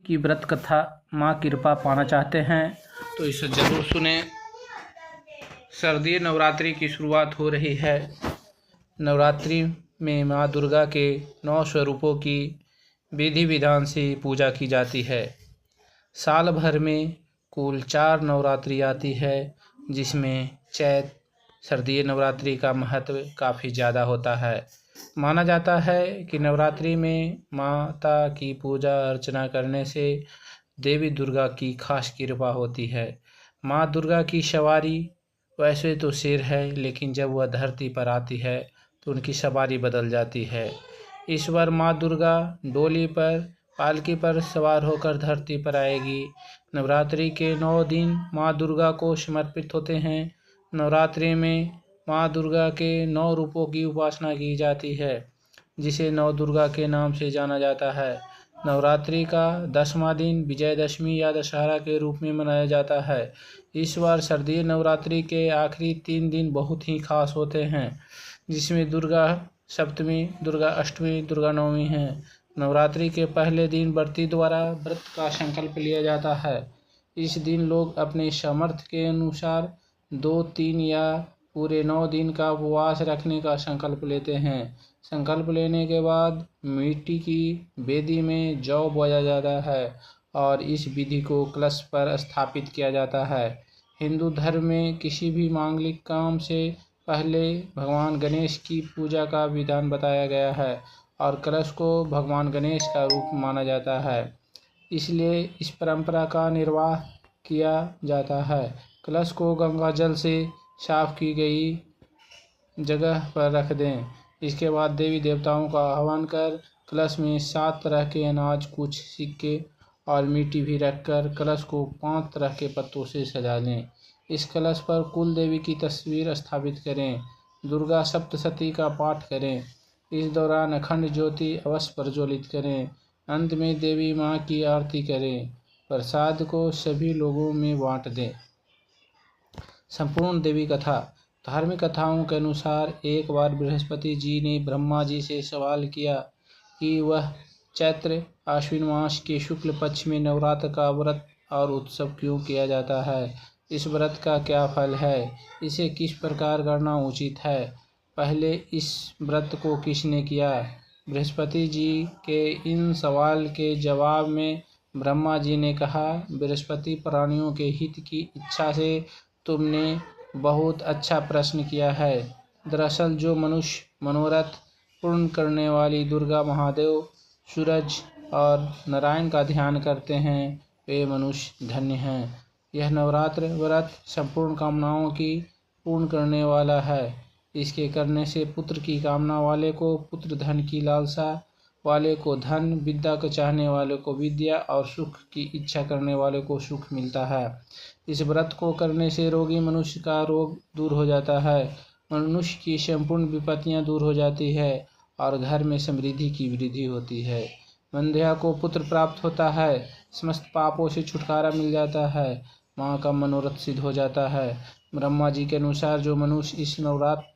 की व्रत कथा माँ कृपा पाना चाहते हैं तो इसे ज़रूर सुने। शारदीय नवरात्रि की शुरुआत हो रही है। नवरात्रि में माँ दुर्गा के 9 स्वरूपों की विधि विधान से पूजा की जाती है। साल भर में कुल 4 नवरात्रि आती है, जिसमें चैत शारदीय नवरात्रि का महत्व काफ़ी ज़्यादा होता है। माना जाता है कि नवरात्रि में माता की पूजा अर्चना करने से देवी दुर्गा की खास कृपा होती है। माँ दुर्गा की सवारी वैसे तो शेर है, लेकिन जब वह धरती पर आती है तो उनकी सवारी बदल जाती है। इस बार माँ दुर्गा डोली पर पालकी पर सवार होकर धरती पर आएगी। नवरात्रि के 9 दिन माँ दुर्गा को समर्पित होते हैं। नवरात्रि में माँ दुर्गा के 9 रूपों की उपासना की जाती है, जिसे नौ दुर्गा के नाम से जाना जाता है। नवरात्रि का 10वां दिन विजयदशमी या दशहरा के रूप में मनाया जाता है। इस बार शारदीय नवरात्रि के आखिरी 3 दिन बहुत ही खास होते हैं, जिसमें दुर्गा सप्तमी, दुर्गा अष्टमी, दुर्गा नवमी है। नवरात्रि के पहले दिन व्रती द्वारा व्रत का संकल्प लिया जाता है। इस दिन लोग अपने सामर्थ्य के अनुसार 2, 3 या पूरे 9 दिन का उपवास रखने का संकल्प लेते हैं। संकल्प लेने के बाद मिट्टी की वेदी में जौ बोया जाता है और इस विधि को कलश पर स्थापित किया जाता है। हिंदू धर्म में किसी भी मांगलिक काम से पहले भगवान गणेश की पूजा का विधान बताया गया है और कलश को भगवान गणेश का रूप माना जाता है, इसलिए इस परंपरा का निर्वाह किया जाता है। कलश को गंगा जल से साफ की गई जगह पर रख दें। इसके बाद देवी देवताओं का आह्वान कर कलश में 7 तरह के अनाज, कुछ सिक्के और मिट्टी भी रखकर कलश को 5 तरह के पत्तों से सजा लें। इस कलश पर कुल देवी की तस्वीर स्थापित करें। दुर्गा सप्तशती का पाठ करें। इस दौरान अखंड ज्योति अवश्य प्रज्वलित करें। अंत में देवी माँ की आरती करें। प्रसाद को सभी लोगों में बांट दें। संपूर्ण देवी कथा। धार्मिक कथाओं के अनुसार एक बार बृहस्पति जी ने ब्रह्मा जी से सवाल किया कि वह चैत्र आश्विन मास के शुक्ल पक्ष में नवरात्र का व्रत और उत्सव क्यों किया जाता है। इस व्रत का क्या फल है, इसे किस प्रकार करना उचित है, पहले इस व्रत को किसने किया। बृहस्पति जी के इन सवाल के जवाब में ब्रह्मा जी ने कहा, बृहस्पति प्राणियों के हित की इच्छा से तुमने बहुत अच्छा प्रश्न किया है। दरअसल जो मनुष्य मनोरथ पूर्ण करने वाली दुर्गा, महादेव, सूरज और नारायण का ध्यान करते हैं, वे मनुष्य धन्य हैं। यह नवरात्र व्रत संपूर्ण कामनाओं की पूर्ण करने वाला है। इसके करने से पुत्र की कामना वाले को पुत्र, धन की लालसा वाले को धन, विद्या को चाहने वाले को विद्या और सुख की इच्छा करने वाले को सुख मिलता है। इस व्रत को करने से रोगी मनुष्य का रोग दूर हो जाता है, मनुष्य की संपूर्ण विपत्तियां दूर हो जाती है और घर में समृद्धि की वृद्धि होती है। वंध्या को पुत्र प्राप्त होता है, समस्त पापों से छुटकारा मिल जाता है, माँ का मनोरथ सिद्ध हो जाता है। ब्रह्मा जी के अनुसार जो मनुष्य इस नवरात्र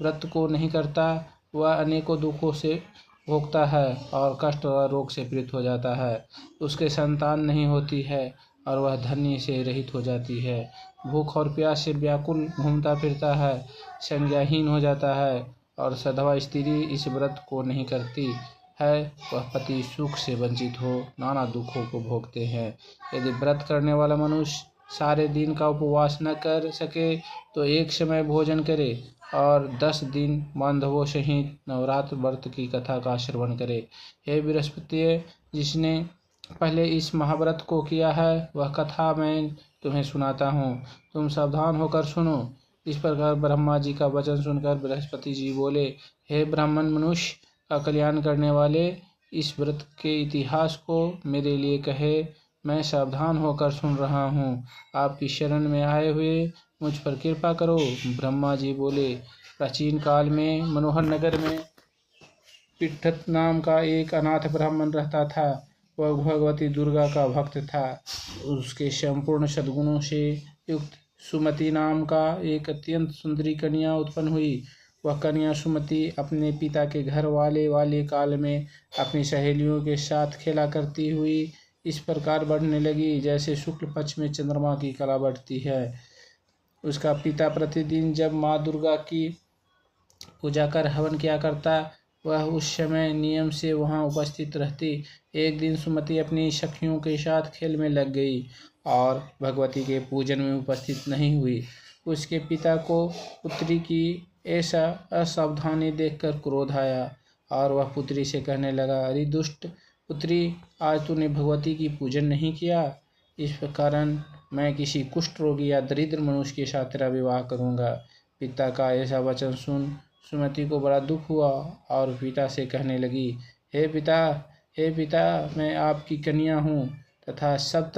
व्रत को नहीं करता, वह अनेकों दुखों से भोगता है और कष्ट और रोग से पीड़ित हो जाता है। उसके संतान नहीं होती है और वह धन्य से रहित हो जाती है। भूख और प्यास से व्याकुल घूमता फिरता है, संज्ञाहीन हो जाता है और सधवा स्त्री इस व्रत को नहीं करती है, वह पति सुख से वंचित हो नाना दुखों को भोगते हैं। यदि व्रत करने वाला मनुष्य सारे दिन का उपवास न कर सके तो एक समय भोजन करे और 10 दिन बांधवों सहित नवरात्र व्रत की कथा का श्रवण करे। हे बृहस्पति, जिसने पहले इस महाव्रत को किया है, वह कथा मैं तुम्हें सुनाता हूँ, तुम सावधान होकर सुनो। इस प्रकार ब्रह्मा जी का वचन सुनकर बृहस्पति जी बोले, हे ब्राह्मण मनुष्य का कल्याण करने वाले, इस व्रत के इतिहास को मेरे लिए कहे, मैं सावधान होकर सुन रहा हूँ। आपकी शरण में आए हुए मुझ पर कृपा करो। ब्रह्मा जी बोले, प्राचीन काल में मनोहर नगर में पिट्ठत नाम का एक अनाथ ब्राह्मण रहता था। वह भगवती दुर्गा का भक्त था। उसके संपूर्ण सद्गुणों से युक्त सुमति नाम का एक अत्यंत सुंदरी कन्या उत्पन्न हुई। वह कन्या सुमति अपने पिता के घर वाले काल में अपनी सहेलियों के साथ खेला करती हुई इस प्रकार बढ़ने लगी जैसे शुक्ल पक्ष में चंद्रमा की कला बढ़ती है। उसका पिता प्रतिदिन जब माँ दुर्गा की पूजा कर हवन किया करता, वह उस समय नियम से वहां उपस्थित रहती। एक दिन सुमति अपनी सखियों के साथ खेल में लग गई और भगवती के पूजन में उपस्थित नहीं हुई। उसके पिता को पुत्री की ऐसा असावधानी देखकर क्रोध आया और वह पुत्री से कहने लगा, अरे दुष्ट पुत्री, आज तूने भगवती की पूजन नहीं किया, इस कारण मैं किसी कुष्ठ रोगी या दरिद्र मनुष्य के साथ तेरा विवाह करूंगा। पिता का ऐसा वचन सुन सुमति को बड़ा दुख हुआ और पिता से कहने लगी, हे पिता, हे पिता, मैं आपकी कन्या हूँ तथा सब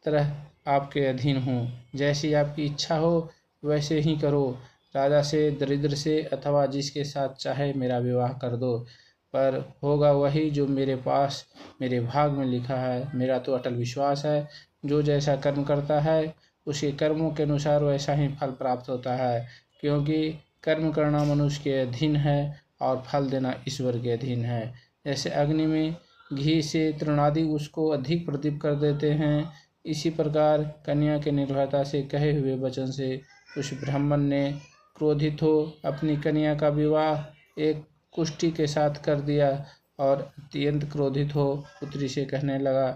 तरह आपके अधीन हूँ। जैसी आपकी इच्छा हो वैसे ही करो। राजा से, दरिद्र से अथवा जिसके साथ चाहे मेरा विवाह कर दो, पर होगा वही जो मेरे पास मेरे भाग में लिखा है। मेरा तो अटल विश्वास है, जो जैसा कर्म करता है उसके कर्मों के अनुसार वैसा ही फल प्राप्त होता है, क्योंकि कर्म करना मनुष्य के अधीन है और फल देना ईश्वर के अधीन है। जैसे अग्नि में घी से तृणादि उसको अधिक प्रदीप कर देते हैं, इसी प्रकार कन्या के निर्भरता से कहे हुए वचन से उस ब्राह्मण ने क्रोधित हो अपनी कन्या का विवाह एक कुष्ठी के साथ कर दिया और अत्यंत क्रोधित हो पुत्री से कहने लगा,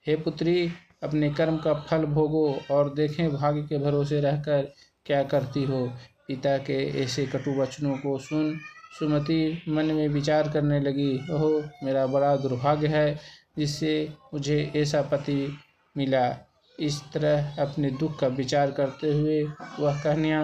हे पुत्री, अपने कर्म का फल भोगो और देखें भाग्य के भरोसे रहकर क्या करती हो। पिता के ऐसे कटु वचनों को सुन सुमति मन में विचार करने लगी, ओह, मेरा बड़ा दुर्भाग्य है जिससे मुझे ऐसा पति मिला। इस तरह अपने दुख का विचार करते हुए वह कन्या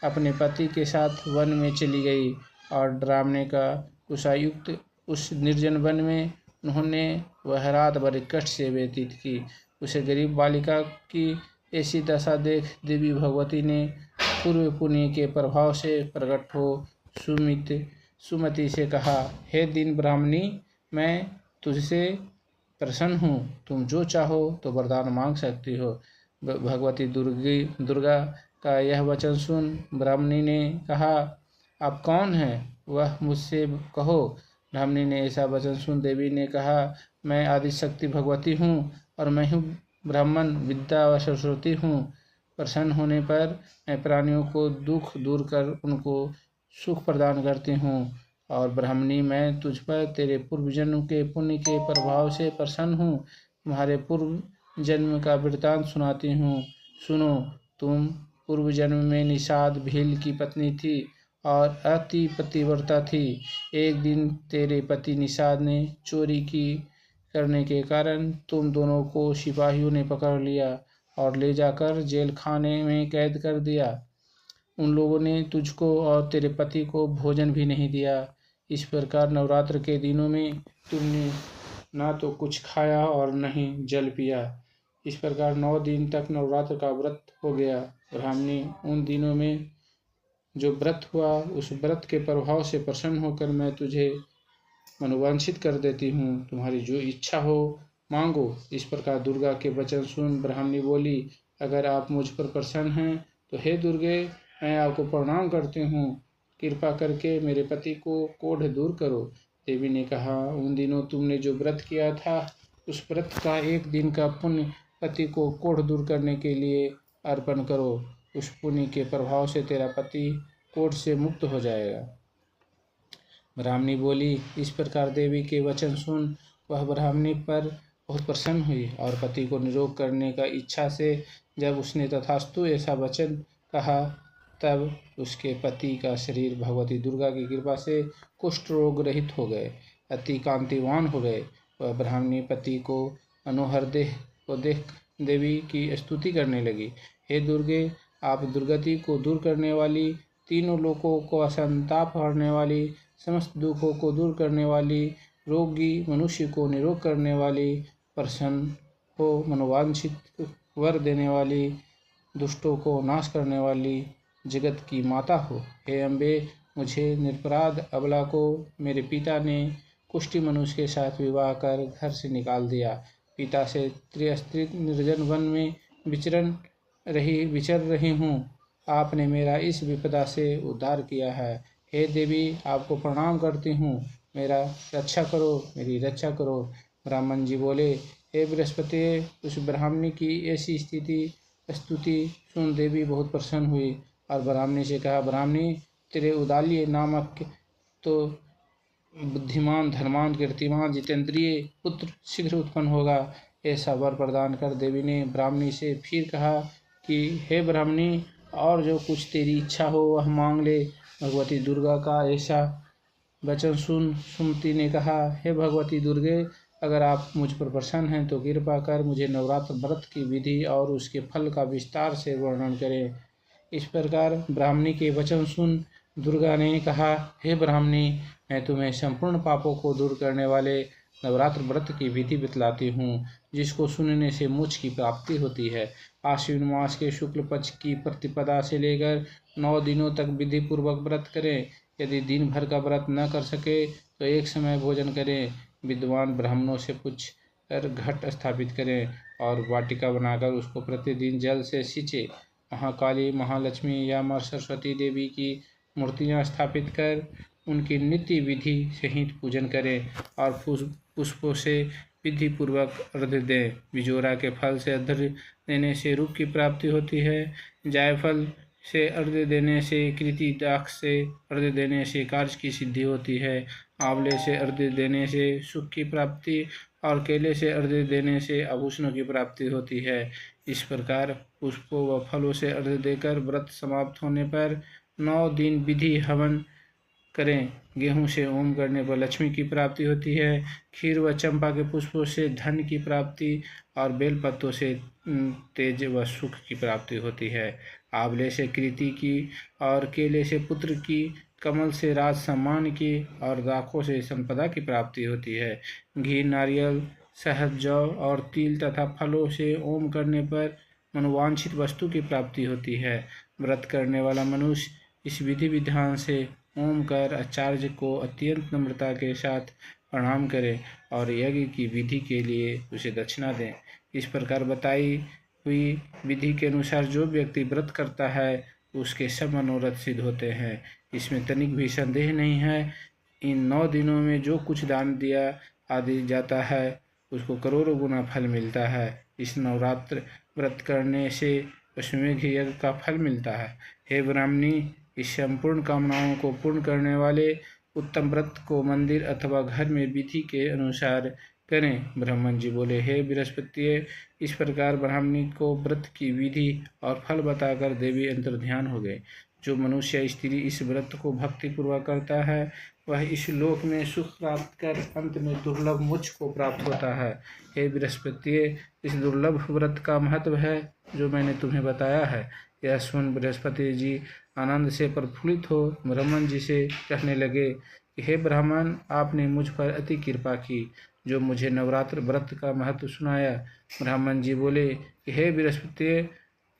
अपने पति के साथ वन में चली गई और डरावने का कुशायुक्त उस निर्जन वन में उन्होंने वह रात बड़े कष्ट से व्यतीत की। उसे गरीब बालिका की ऐसी दशा देख देवी भगवती ने पूर्व पुण्य के प्रभाव से प्रकट हो सुमति से कहा, हे दीन ब्राह्मणी, मैं तुझसे प्रसन्न हूँ, तुम जो चाहो तो वरदान मांग सकती हो। भगवती दुर्गा का यह वचन सुन ब्राह्मणी ने कहा, आप कौन हैं, वह मुझसे कहो। ब्राह्मणी ने ऐसा वचन सुन देवी ने कहा, मैं आदिशक्ति भगवती हूँ और मैं हूँ ब्राह्मण विद्या व सरस्वती हूँ। प्रसन्न होने पर मैं प्राणियों को दुख दूर कर उनको सुख प्रदान करती हूँ। और ब्राह्मणी, मैं तुझ पर तेरे पूर्व जन्म के पुण्य के प्रभाव से प्रसन्न हूँ। तुम्हारे पूर्व जन्म का वृत्तांत सुनाती हूँ, सुनो। तुम पूर्व जन्म में निषाद भील की पत्नी थी और अति पतिव्रता थी। एक दिन तेरे पति निषाद ने चोरी की करने के कारण तुम दोनों को सिपाहियों ने पकड़ लिया और ले जाकर जेल खाने में कैद कर दिया। उन लोगों ने तुझको और तेरे पति को भोजन भी नहीं दिया। इस प्रकार नवरात्र के दिनों में तुमने ना तो कुछ खाया और न ही जल पिया। इस प्रकार 9 दिन तक नवरात्र का व्रत हो गया। ब्राह्मणी, उन दिनों में जो व्रत हुआ उस व्रत के प्रभाव से प्रसन्न होकर मैं तुझे मनोवांछित कर देती हूँ। तुम्हारी जो इच्छा हो मांगो। इस प्रकार दुर्गा के वचन सुन ब्राह्मणी बोली, अगर आप मुझ पर प्रसन्न हैं तो हे दुर्गे, मैं आपको प्रणाम करती हूँ। कृपा करके मेरे पति को कोढ़ दूर करो। देवी ने कहा, उन दिनों तुमने जो व्रत किया था उस व्रत का एक दिन का पुण्य पति को कोढ़ दूर करने के लिए अर्पण करो। उस पुण्य के प्रभाव से तेरा पति कोढ़ से मुक्त हो जाएगा। ब्राह्मणी बोली। इस प्रकार देवी के वचन सुन वह ब्राह्मणी पर बहुत प्रसन्न हुई और पति को निरोग करने का इच्छा से जब उसने तथास्तु ऐसा वचन कहा, तब उसके पति का शरीर भगवती दुर्गा की कृपा से कुष्ठ रोग रहित हो गए, अति कांतिवान हो गए। वह ब्राह्मणी पति को मनोहर देह को देख देवी की स्तुति करने लगी, हे दुर्गे, आप दुर्गति को दूर करने वाली, तीनों लोकों को असंताप हरने वाली, समस्त दुखों को दूर करने वाली, रोगी मनुष्य को निरोग करने वाली, प्रसन्न हो मनोवांछित वर देने वाली, दुष्टों को नाश करने वाली, जगत की माता हो। हे अम्बे, मुझे निरपराध अबला को मेरे पिता ने कुष्ठी मनुष्य के साथ विवाह कर घर से निकाल दिया। पिता से त्रिस्त्रित निर्जन वन में विचर रही हूँ। आपने मेरा इस विपदा से उद्धार किया है। हे देवी, आपको प्रणाम करती हूँ। मेरा रक्षा करो, मेरी रक्षा करो। ब्राह्मण जी बोले, हे बृहस्पति, उस ब्राह्मणी की ऐसी स्तुति सुन देवी बहुत प्रसन्न हुई और ब्राह्मणी से कहा, ब्राह्मणी, तेरे उदाल्य नामक तो बुद्धिमान, धर्मान, कीर्तिमान, जितेंद्रिय पुत्र शीघ्र उत्पन्न होगा, ऐसा वर प्रदान कर देवी ने ब्राह्मणी से फिर कहा कि हे ब्राह्मणी, और जो कुछ तेरी इच्छा हो वह मांग ले। भगवती दुर्गा का ऐसा वचन सुन सुमति ने कहा, हे भगवती दुर्गे, अगर आप मुझ पर प्रसन्न हैं तो कृपा कर मुझे नवरात्र व्रत की विधि और उसके फल का विस्तार से वर्णन करें। इस प्रकार ब्राह्मणी के वचन सुन दुर्गा ने कहा, हे ब्राह्मणी, मैं तुम्हें संपूर्ण पापों को दूर करने वाले नवरात्र व्रत की विधि बतलाती हूँ, जिसको सुनने से मोक्ष की प्राप्ति होती है। आश्विन मास के शुक्ल पक्ष की प्रतिपदा से लेकर 9 दिनों तक विधि पूर्वक व्रत करें। यदि दिन भर का व्रत न कर सके तो एक समय भोजन करें। विद्वान ब्राह्मणों से पूछ कर घट स्थापित करें और वाटिका बनाकर उसको प्रतिदिन जल से सींचे। महाकाली, महालक्ष्मी या माँ सरस्वती देवी की मूर्तियाँ स्थापित कर उनकी नित्य विधि सहित पूजन करें और पुष्पों से विधि पूर्वक अर्घ्य दें। बिजोरा के फल से अर्घ्य देने से रूप की प्राप्ति होती है। जायफल से अर्घ्य देने से, कृति दाक्ष से अर्घ्य देने से कार्य की सिद्धि होती है। आंवले से अर्घ्य देने से सुख की प्राप्ति और केले से अर्घ्य देने से आभूषणों की प्राप्ति होती है। इस प्रकार पुष्पों व फलों से अर्घ्य देकर व्रत समाप्त होने पर 9 दिन विधि हवन करें। गेहूं से होम करने पर लक्ष्मी की प्राप्ति होती है। खीर व चंपा के पुष्पों से धन की प्राप्ति और बेलपत्तों से तेज व सुख की प्राप्ति होती है। आंवले से कृति की और केले से पुत्र की, कमल से राज सम्मान की और दाखों से संपदा की प्राप्ति होती है। घी, नारियल, शहद, जौ और तिल तथा फलों से होम करने पर मनोवांछित वस्तु की प्राप्ति होती है। व्रत करने वाला मनुष्य इस विधि विधान से होम कर आचार्य को अत्यंत नम्रता के साथ प्रणाम करें और यज्ञ की विधि के लिए उसे दक्षिणा दें। इस प्रकार बताई हुई विधि के अनुसार जो व्यक्ति व्रत करता है उसके सब मनोरथ सिद्ध होते हैं। इसमें तनिक भी संदेह नहीं है। इन 9 दिनों में जो कुछ दान दिया आदि जाता है उसको करोड़ों गुना फल मिलता है। इस नवरात्र व्रत करने से अश्वमेघ यज्ञ का फल मिलता है। हे ब्राह्मणी, इस संपूर्ण कामनाओं को पूर्ण करने वाले उत्तम व्रत को मंदिर अथवा घर में विधि के अनुसार करें। ब्राह्मण जी बोले, हे बृहस्पति, इस प्रकार ब्राह्मणी को व्रत की विधि और फल बताकर देवी अंतर्ध्यान हो गए। जो मनुष्य स्त्री इस व्रत को भक्ति पूर्वक करता है वह इस लोक में सुख प्राप्त कर अंत में दुर्लभ मोक्ष को प्राप्त होता है। हे बृहस्पति, इस दुर्लभ व्रत का महत्व है जो मैंने तुम्हें बताया है। यह सुन बृहस्पति जी आनंद से प्रफुल्लित हो ब्राह्मण जी से कहने लगे कि हे ब्राह्मण, आपने मुझ पर अति कृपा की जो मुझे नवरात्र व्रत का महत्व सुनाया। ब्राह्मण जी बोले कि हे बृहस्पति,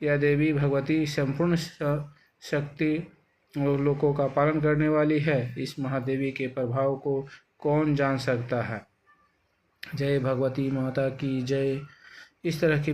यह देवी भगवती संपूर्ण शक्ति और लोकों का पालन करने वाली है। इस महादेवी के प्रभाव को कौन जान सकता है। जय भगवती माता की जय। इस तरह की